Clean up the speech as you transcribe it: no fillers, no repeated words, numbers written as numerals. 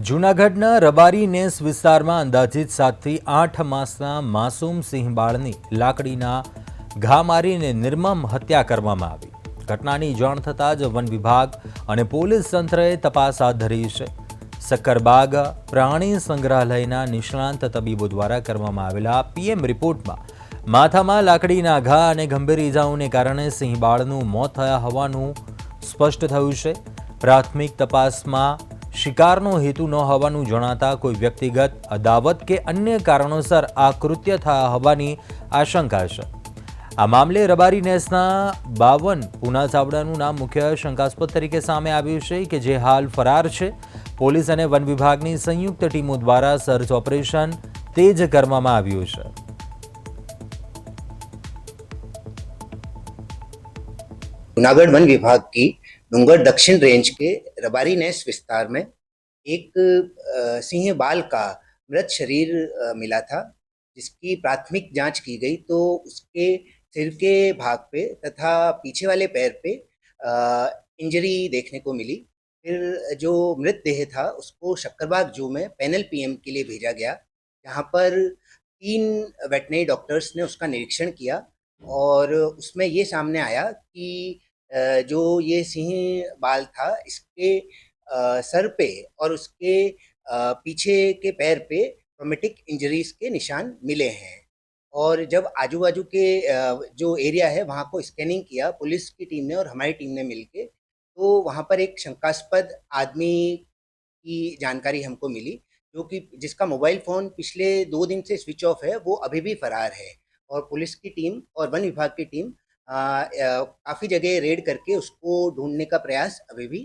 જૂનાગઢના રબારી નેસ વિસ્તારમાં અંદાજિત 7 થી 8 માસના માસૂમ સિંહ બાળની લાકડીના ઘા મારીને નિર્મમ હત્યા કરવામાં આવી. ઘટનાની જાણ થતાં જ વન વિભાગ અને પોલીસ તંત્રએ તપાસ હાથ ધરી છે. સક્કરબાગ પ્રાણી સંગ્રહાલયના નિષ્ણાંત તબીબો દ્વારા કરવામાં આવેલા પીએમ રિપોર્ટમાં માથામાં લાકડીના ઘા અને ગંભીર ઇજાઓને કારણે સિંહ બાળનું મોત થયા હોવાનું સ્પષ્ટ થયું છે. પ્રાથમિક તપાસમાં શિકારનો હેતુ ન હોવાનું જણાતા કોઈ વ્યક્તિગત અદાવત કે અન્ય કારણોસર આ કૃત્ય થયા હોવાની આશંકા છે. આ મામલે રબારી નેસના 52 પૂના ચાવડાનું નામ મુખ્ય શંકાસ્પદ તરીકે સામે આવ્યું છે કે જે હાલ ફરાર છે. પોલીસ અને વન વિભાગની સંયુક્ત ટીમો દ્વારા સર્ચ ઓપરેશન તેજ કરવામાં આવ્યું છે. जूनागढ़ वन विभाग की डूंगर दक्षिण रेंज के रबारी नेस विस्तार में एक सिंह बाल का मृत शरीर मिला था, जिसकी प्राथमिक जांच की गई तो उसके सिर के भाग पे तथा पीछे वाले पैर पे इंजरी देखने को मिली. फिर जो मृतदेह था उसको शक्करबाग जू में पैनल पीएम के लिए भेजा गया, जहाँ पर 3 वेटनरी डॉक्टर्स ने उसका निरीक्षण किया और उसमें ये सामने आया कि जो ये सिंह बाल था इसके सर पे और उसके पीछे के पैर पे ट्रॉमेटिक इंजरीज के निशान मिले हैं. और जब आजू बाजू के जो एरिया है वहाँ को स्कैनिंग किया पुलिस की टीम ने और हमारी टीम ने मिलके, तो वहाँ पर एक शंकास्पद आदमी की जानकारी हमको मिली, जो कि जिसका मोबाइल फ़ोन पिछले 2 दिन से स्विच ऑफ है, वो अभी भी फरार है. और पुलिस की टीम और वन विभाग की टीम काफ़ी जगह रेड करके उसको ढूंढने का प्रयास अभी भी